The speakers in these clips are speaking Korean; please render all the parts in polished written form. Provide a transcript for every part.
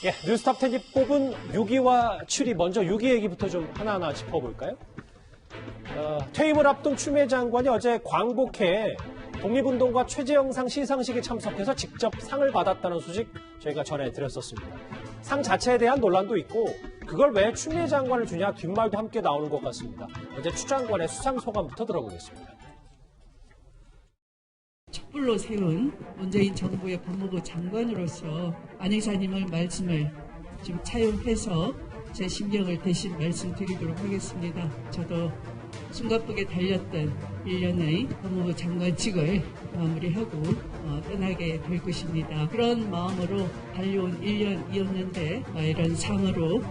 예, 뉴스톱 10이 뽑은 6위와 7위, 먼저 6위 얘기부터 좀 하나하나 짚어볼까요? 퇴임을 앞둔 추미애 장관이 어제 광복회에 독립운동가 최재형상 시상식에 참석해서 직접 상을 받았다는 소식 저희가 전해드렸었습니다. 상 자체에 대한 논란도 있고 그걸 왜 추미애 장관을 주냐 뒷말도 함께 나오는 것 같습니다. 어제 추 장관의 수상 소감부터 들어보겠습니다. 촛불로 세운 문재인 정부의 법무부 장관으로서 안 이사님의 말씀을 좀 차용해서 제 심경을 대신 말씀드리도록 하겠습니다. 저도 숨가쁘게 달렸던 1년의 법무부 장관직을 마무리하고 떠나게 될 것입니다. 그런 마음으로 달려온 1년이었는데 이런 상으로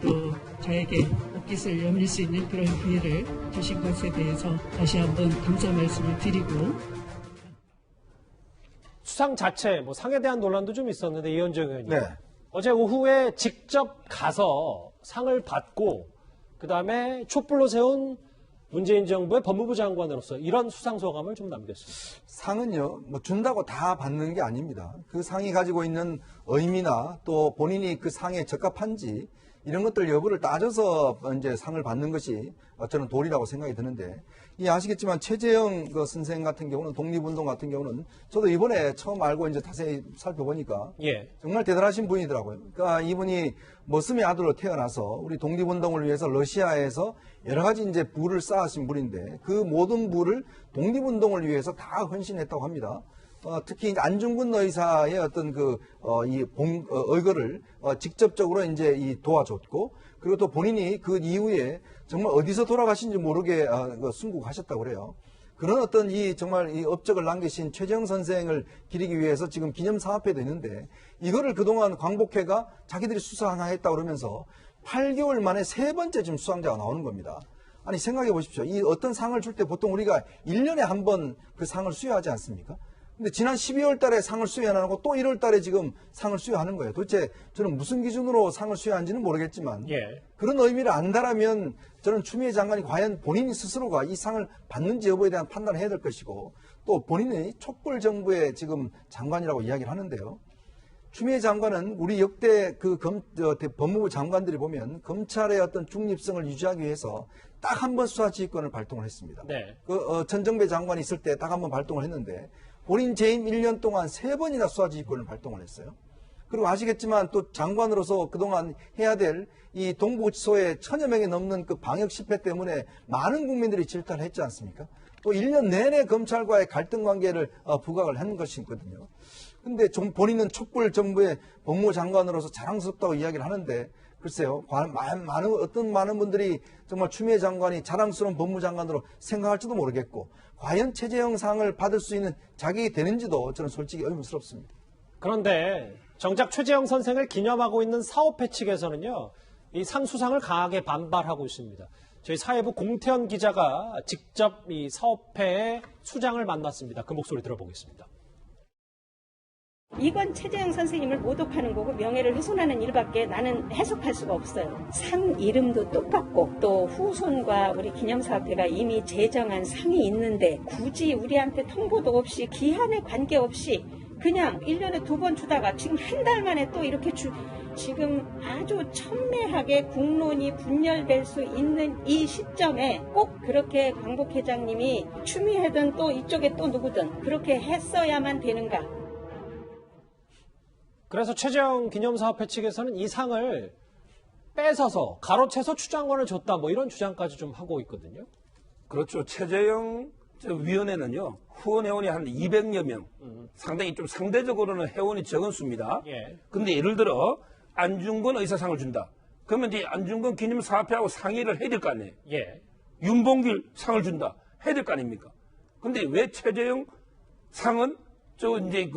또 저에게 옷깃을 여밀 수 있는 그런 기회를 주신 것에 대해서 다시 한번 감사 말씀을 드리고 수상 자체, 상에 대한 논란도 좀 있었는데 이현정 의원님. 네. 어제 오후에 직접 가서 상을 받고 그다음에 촛불로 세운 문재인 정부의 법무부 장관으로서 이런 수상 소감을 좀 남겼습니다. 상은요, 준다고 다 받는 게 아닙니다. 그 상이 가지고 있는 의미나 또 본인이 그 상에 적합한지 이런 것들 여부를 따져서 이제 상을 받는 것이 저는 도리라고 생각이 드는데, 아시겠지만 최재형 선생 같은 경우는 독립운동 같은 경우는 저도 이번에 처음 알고 이제 자세히 살펴보니까 정말 대단하신 분이더라고요. 그러니까 이분이 머슴의 아들로 태어나서 우리 독립운동을 위해서 러시아에서 여러 가지 이제 부를 쌓으신 분인데 그 모든 부를 독립운동을 위해서 다 헌신했다고 합니다. 특히 이제 안중근 의사의 어떤 의거를 직접적으로 이제 도와줬고, 그리고 또 본인이 그 이후에 정말 어디서 돌아가신지 모르게 순국하셨다고 그래요. 그런 어떤 정말 이 업적을 남기신 최재형 선생을 기리기 위해서 지금 기념사업회도 있는데, 이거를 그동안 광복회가 자기들이 수상했다고 그러면서 8개월 만에 3번째 지금 수상자가 나오는 겁니다. 아니, 생각해 보십시오. 이 어떤 상을 줄 때 보통 우리가 1년에 한 번 그 상을 수여하지 않습니까? 근데 지난 12월 달에 상을 수여 안 하고 또 1월 달에 지금 상을 수여하는 거예요. 도대체 저는 무슨 기준으로 상을 수여한지는 모르겠지만 그런 의미를 안다라면 저는 추미애 장관이 과연 본인이 스스로가 이 상을 받는지 여부에 대한 판단을 해야 될 것이고, 또 본인이 촛불 정부의 지금 장관이라고 이야기를 하는데요. 추미애 장관은 우리 역대 법무부 장관들이 보면 검찰의 어떤 중립성을 유지하기 위해서 딱 한 번 수사지휘권을 발동을 했습니다. 전정배 장관이 있을 때 딱 한 번 발동을 했는데 본인 재임 1년 동안 3번이나 수사지휘권을 발동을 했어요. 그리고 아시겠지만 또 장관으로서 그동안 해야 될 이 동부구치소에 1000여 명이 넘는 그 방역 실패 때문에 많은 국민들이 질타를 했지 않습니까? 또 1년 내내 검찰과의 갈등 관계를 부각을 한 것이거든요. 근데 본인은 촛불 정부의 법무부 장관으로서 자랑스럽다고 이야기를 하는데, 글쎄요, 많은 분들이 정말 추미애 장관이 자랑스러운 법무부 장관으로 생각할지도 모르겠고, 과연 최재형 상을 받을 수 있는 자격이 되는지도 저는 솔직히 의문스럽습니다. 그런데 정작 최재형 선생을 기념하고 있는 사업회 측에서는요, 이 상 수상을 강하게 반발하고 있습니다. 저희 사회부 공태현 기자가 직접 이 사업회의 수장을 만났습니다. 그 목소리 들어보겠습니다. 이건 최재형 선생님을 모독하는 거고 명예를 훼손하는 일밖에 나는 해석할 수가 없어요. 상 이름도 똑같고 또 후손과 우리 기념사업회가 이미 제정한 상이 있는데 굳이 우리한테 통보도 없이 기한에 관계없이 그냥 1년에 2번 주다가 지금 한 달 만에 또 이렇게 지금 아주 첨예하게 국론이 분열될 수 있는 이 시점에 꼭 그렇게 광복회장님이 추미애든 또 이쪽에 또 누구든 그렇게 했어야만 되는가. 그래서 최재형 기념사업회 측에서는 이 상을 뺏어서 가로채서 추 장관을 줬다, 이런 주장까지 좀 하고 있거든요. 그렇죠. 최재형 위원회는요, 후원 회원이 한 200여 명, 상당히 좀 상대적으로는 회원이 적은 수입니다. 근데 예를 들어 안중근 의사상을 준다. 그러면 이제 안중근 기념사업회하고 상의를 해야 될 거 아니에요. 윤봉길 상을 준다. 해야 될 거 아닙니까? 근데 왜 최재형 상은 이제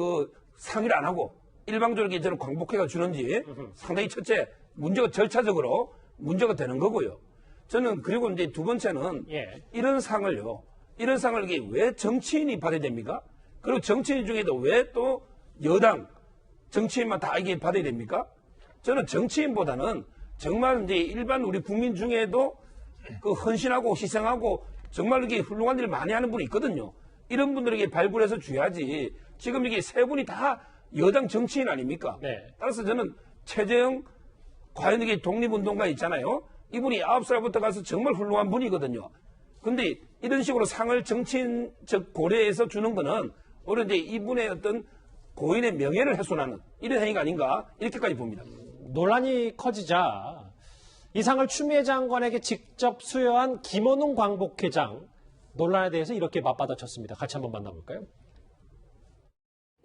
상의를 안 하고 일방적으로 저는 광복회가 주는지 상당히 첫째 문제가 절차적으로 문제가 되는 거고요. 저는 그리고 이제 두 번째는 이런 상을 이게 왜 정치인이 받아야 됩니까? 그리고 정치인 중에도 왜 또 여당 정치인만 다 이게 받아야 됩니까? 저는 정치인보다는 정말 이제 일반 우리 국민 중에도 헌신하고 희생하고 정말 이렇게 훌륭한 일을 많이 하는 분이 있거든요. 이런 분들에게 발굴해서 줘야지. 지금 이게 세 분이 다 여당 정치인 아닙니까? 따라서 저는 최재형 과연 이게 독립운동가 있잖아요. 이분이 9살부터 가서 정말 훌륭한 분이거든요. 근데 이런 식으로 상을 정치인적 고려해서 주는 거는 오히려 이제 이분의 어떤 고인의 명예를 훼손하는 이런 행위가 아닌가 이렇게까지 봅니다. 논란이 커지자 이 상을 추미애 장관에게 직접 수여한 김원웅 광복회장 논란에 대해서 이렇게 맞받아쳤습니다. 같이 한번 만나볼까요?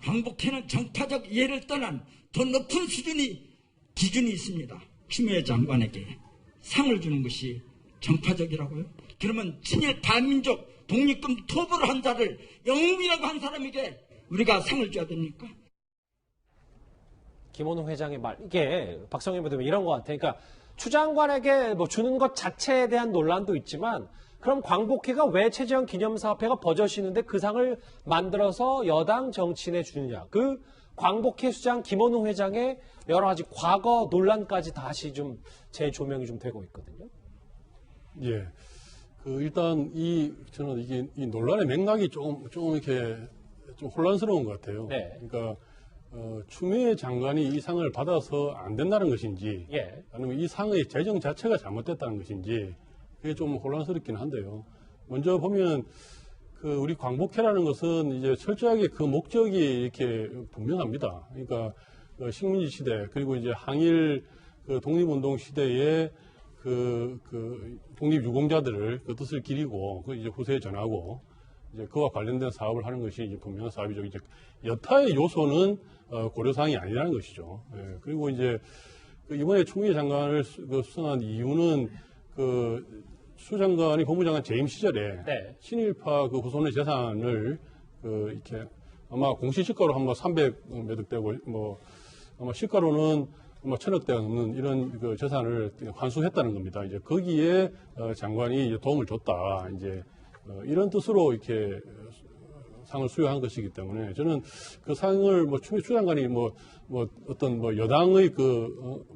광복회는 정파적 이해를 떠난 더 높은 기준이 있습니다. 추미애 장관에게 상을 주는 것이 정파적이라고요? 그러면 친일 반민족 독립군 토부를 한 자를 영웅이라고 한 사람에게 우리가 상을 줘야 됩니까? 김원웅 회장의 말, 이게 박성현 부대면 이런 것 같아요. 그러니까 추 장관에게 뭐 주는 것 자체에 대한 논란도 있지만 그럼 광복회가 왜 최재형 기념사업회가 버젓이는데 그 상을 만들어서 여당 정치인에 주느냐. 그 광복회 수장 김원웅 회장의 여러 가지 과거 논란까지 다시 좀 재조명이 좀 되고 있거든요. 예. 일단 저는 이게 이 논란의 맥락이 좀 이렇게 좀 혼란스러운 것 같아요. 네. 그러니까 추미애 장관이 이 상을 받아서 안 된다는 것인지, 예. 아니면 이 상의 재정 자체가 잘못됐다는 것인지 그게 좀 혼란스럽긴 한데요. 먼저 보면 우리 광복회라는 것은 이제 철저하게 그 목적이 이렇게 분명합니다. 그러니까 식민지 시대 그리고 이제 항일 독립운동 시대에 독립유공자들을 그 뜻을 기리고 이제 후세에 전하고 이제 그와 관련된 사업을 하는 것이 이제 분명한 사업이죠. 이제 여타의 요소는 고려사항이 아니라는 것이죠. 예, 그리고 이제 이번에 추미애 장관을 수상한 이유는 추 장관이 법무장관 재임 시절에 네. 친일파 후손의 재산을 이렇게 아마 공시지가로 한 300몇억 되고 아마 시가로는 1,000억대가 넘는 이런 재산을 환수했다는 겁니다. 이제 거기에 장관이 이제 도움을 줬다. 이제 이런 뜻으로 이렇게 상을 수여한 것이기 때문에 저는 그 상을 추미애 추 장관이 어떤 여당의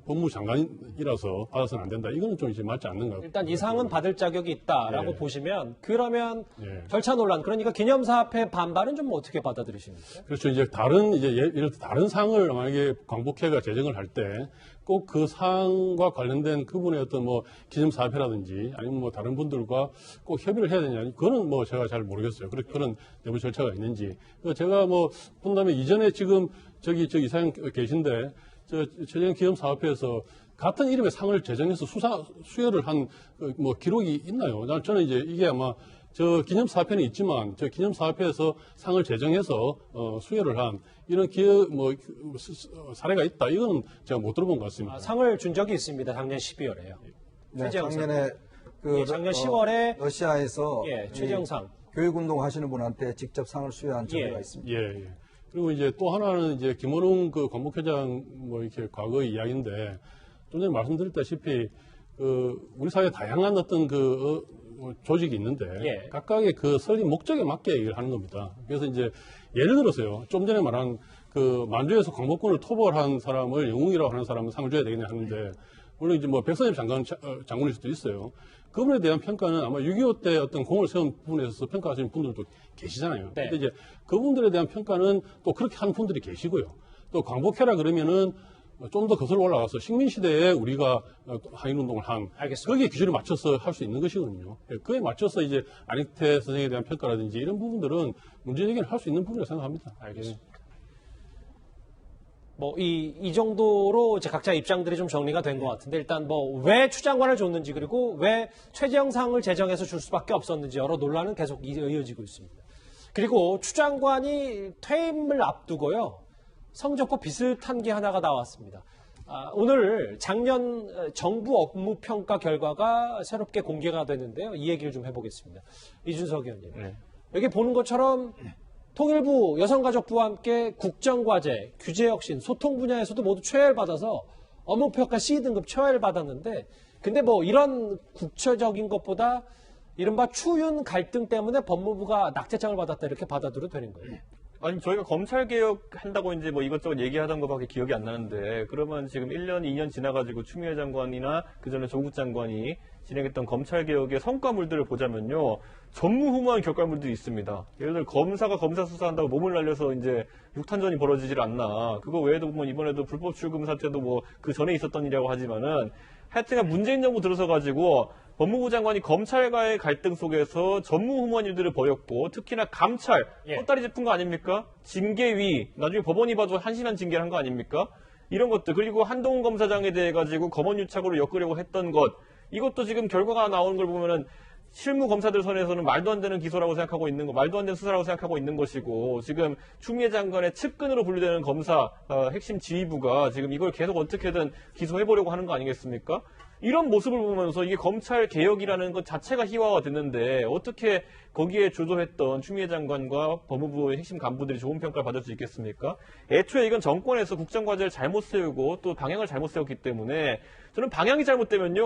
법무장관이라서 받아서는 안 된다. 이거는 좀 이제 맞지 않는 것 같아요. 일단 이 상은 받을 자격이 있다라고 예. 보시면 그러면 예. 절차 논란 그러니까 기념사업회 반발은 좀 어떻게 받아들이십니까? 그렇죠. 이제 예를 들어 다른 상을 만약에 광복회가 제정을 할 때 꼭 그 상과 관련된 그분의 어떤 기념사업회라든지 아니면 다른 분들과 꼭 협의를 해야 되냐. 그거는 제가 잘 모르겠어요. 그런 내부 절차가 있는지. 제가 본다면 이전에 지금 저기 이사장 계신데 최재형 기념사업회에서 같은 이름의 상을 제정해서 수여를 한 기록이 있나요? 저는 이제 이게 아마 저 기념사업회는 있지만 저 기념사업회에서 상을 제정해서 수여를 한 이런 사례가 있다. 이거는 제가 못 들어본 것 같습니다. 상을 준 적이 있습니다. 작년 12월에요. 네, 작년에 작년 10월에 러시아에서 최재형상 교육운동 하시는 분한테 직접 상을 수여한 전례가 예. 있습니다. 예. 그리고 이제 또 하나는 이제 김원웅 광복회장 이렇게 과거의 이야기인데 좀 전에 말씀드렸다시피 우리 사회에 다양한 어떤 조직이 있는데 예. 각각의 설립 목적에 맞게 얘기를 하는 겁니다. 그래서 이제 예를 들어서요. 좀 전에 말한 만주에서 광복군을 토벌한 사람을 영웅이라고 하는 사람은 상을 줘야 되겠냐 하는데 물론 이제 백선엽 장군일 수도 있어요. 그분에 대한 평가는 아마 6.25 때 어떤 공을 세운 부분에 있어서 평가하시는 분들도 계시잖아요. 네. 근데 이제 그분들에 대한 평가는 또 그렇게 하는 분들이 계시고요. 또 광복회라 그러면은 좀 더 거슬러 올라가서 식민시대에 우리가 항일운동을 한 알겠습니다. 거기에 기준에 맞춰서 할 수 있는 것이거든요. 그에 맞춰서 이제 안익태 선생에 대한 평가라든지 이런 부분들은 문제제기를 할 수 있는 부분이라고 생각합니다. 알겠습니다. 이 정도로 이제 각자 입장들이 좀 정리가 된 것 같은데 일단 왜 추 장관을 줬는지 그리고 왜 최재형 상을 제정해서 줄 수밖에 없었는지 여러 논란은 계속 이어지고 있습니다. 그리고 추 장관이 퇴임을 앞두고요. 성적과 비슷한 게 하나가 나왔습니다. 오늘 작년 정부 업무 평가 결과가 새롭게 공개가 됐는데요. 이 얘기를 좀 해보겠습니다. 이준석 의원님. 네. 여기 보는 것처럼 통일부, 여성가족부와 함께 국정과제, 규제혁신, 소통 분야에서도 모두 최애를 받아서 업무평가 C등급 최애를 받았는데 근데 이런 국체적인 것보다 이른바 추윤 갈등 때문에 법무부가 낙제장을 받았다 이렇게 받아들여도 되는 거예요. 아니, 저희가 검찰개혁 한다고 이제 이것저것 얘기하던 것밖에 기억이 안 나는데, 그러면 지금 1년, 2년 지나가지고 추미애 장관이나 그 전에 조국 장관이 진행했던 검찰개혁의 성과물들을 보자면요. 전무후무한 결과물들이 있습니다. 예를 들어 검사가 검사 수사한다고 몸을 날려서 이제 육탄전이 벌어지질 않나. 그거 외에도 보면 이번에도 불법 출금 사태도 뭐 그 전에 있었던 일이라고 하지만은 하여튼간 문재인 정부 들어서 가지고 법무부 장관이 검찰과의 갈등 속에서 전무후무한 일들을 벌였고 특히나 감찰, 헛다리 짚은 거 아닙니까? 징계위, 나중에 법원이 봐도 한심한 징계를 한 거 아닙니까? 이런 것들, 그리고 한동훈 검사장에 대해 가지고 검언유착으로 엮으려고 했던 것, 이것도 지금 결과가 나오는 걸 보면은 실무 검사들 선에서는 말도 안 되는 기소라고 생각하고 있는 거, 말도 안 되는 수사라고 생각하고 있는 것이고, 지금 추미애 장관의 측근으로 분류되는 검사 핵심 지휘부가 지금 이걸 계속 어떻게든 기소해보려고 하는 거 아니겠습니까? 이런 모습을 보면서 이게 검찰 개혁이라는 것 자체가 희화가 됐는데 어떻게 거기에 주도했던 추미애 장관과 법무부의 핵심 간부들이 좋은 평가를 받을 수 있겠습니까? 애초에 이건 정권에서 국정과제를 잘못 세우고 또 방향을 잘못 세웠기 때문에 저는 방향이 잘못되면요.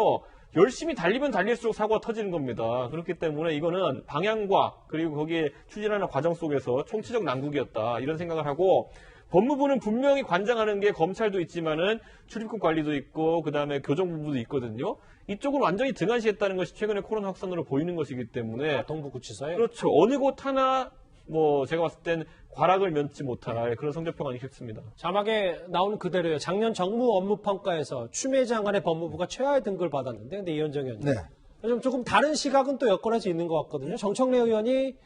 열심히 달리면 달릴수록 사고가 터지는 겁니다. 그렇기 때문에 이거는 방향과 그리고 거기에 추진하는 과정 속에서 총체적 난국이었다. 이런 생각을 하고 법무부는 분명히 관장하는 게 검찰도 있지만은 출입국 관리도 있고 그다음에 교정부도 있거든요. 이쪽은 완전히 등한시했다는 것이 최근에 코로나 확산으로 보이는 것이기 때문에 동부구치소에 그렇죠. 어느 곳 하나 뭐 제가 봤을 땐 과락을 면치 못할 그런 성적표가 아니겠습니다. 자막에 나온 그대로요. 작년 정무 업무 평가에서 추미애 장관의 법무부가 최하의 등급을 받았는데, 근데 이현정 의원님 좀 조금 다른 시각은 또 엮어내져 있는 것 같거든요. 정청래 의원이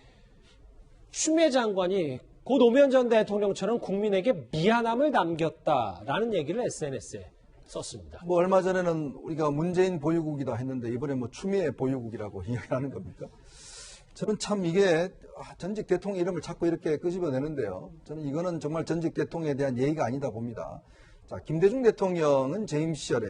추미애 장관이 고 노무현 전 대통령처럼 국민에게 미안함을 남겼다라는 얘기를 SNS에 썼습니다. 뭐 얼마 전에는 우리가 문재인 보유국이다 했는데 이번에 뭐 추미애 보유국이라고 이야기하는 겁니까? 저는 참 이게 전직 대통령 이름을 자꾸 이렇게 끄집어내는데요. 저는 이거는 정말 전직 대통령에 대한 예의가 아니다 봅니다. 자, 김대중 대통령은 재임 시절에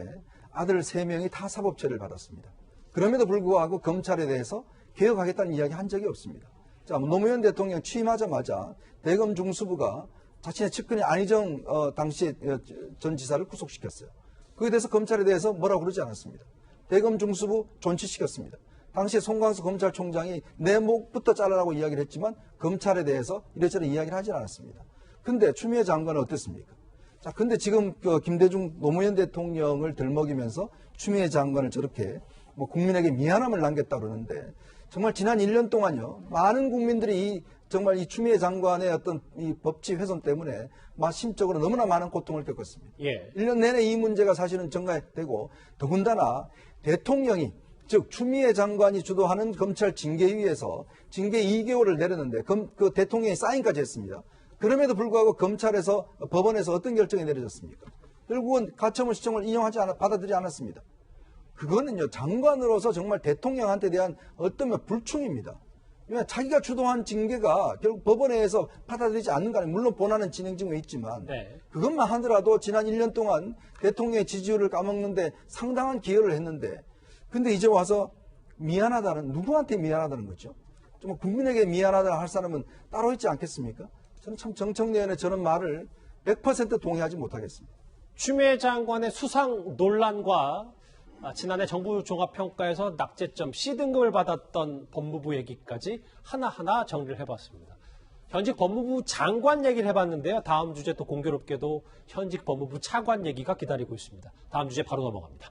아들 3명이 다 사법처리를 받았습니다. 그럼에도 불구하고 검찰에 대해서 개혁하겠다는 이야기 한 적이 없습니다. 자, 노무현 대통령 취임하자마자 대검 중수부가 자신의 측근인 안희정 당시 전 지사를 구속시켰어요. 그에 대해서 검찰에 대해서 뭐라고 그러지 않았습니다. 대검 중수부 존치시켰습니다. 당시에 송광수 검찰총장이 내 목부터 잘라라고 이야기를 했지만 검찰에 대해서 이래저래 이야기를 하지 않았습니다. 근데 추미애 장관은 어땠습니까? 자, 근데 지금 김대중 노무현 대통령을 들먹이면서 추미애 장관을 저렇게 뭐 국민에게 미안함을 남겼다 그러는데 정말 지난 1년 동안요, 많은 국민들이 정말 이 추미애 장관의 어떤 이 법치 훼손 때문에 심적으로 너무나 많은 고통을 겪었습니다. 1년 내내 이 문제가 사실은 전가되고 더군다나 대통령이 즉 추미애 장관이 주도하는 검찰 징계위에서 징계 2개월을 내렸는데 그 대통령이 사인까지 했습니다. 그럼에도 불구하고 검찰에서 법원에서 어떤 결정이 내려졌습니까? 결국은 가처분 시청을 받아들이지 않았습니다. 그거는요 장관으로서 정말 대통령한테 대한 어떤 불충입니다. 왜냐하면 자기가 주도한 징계가 결국 법원에서 받아들이지 않는 거 아니에요. 물론 본안은 진행 중에 있지만 그것만 하더라도 지난 1년 동안 대통령의 지지율을 까먹는데 상당한 기여를 했는데 근데 이제 와서 미안하다는 누구한테 미안하다는 거죠? 좀 국민에게 미안하다 할 사람은 따로 있지 않겠습니까? 저는 참 정청래 의원의 저런 말을 100% 동의하지 못하겠습니다. 추미애 장관의 수상 논란과 지난해 정부 종합평가에서 낙제점 C등급을 받았던 법무부 얘기까지 하나하나 정리를 해봤습니다. 현직 법무부 장관 얘기를 해봤는데요. 다음 주제 또 공교롭게도 현직 법무부 차관 얘기가 기다리고 있습니다. 다음 주제 바로 넘어갑니다.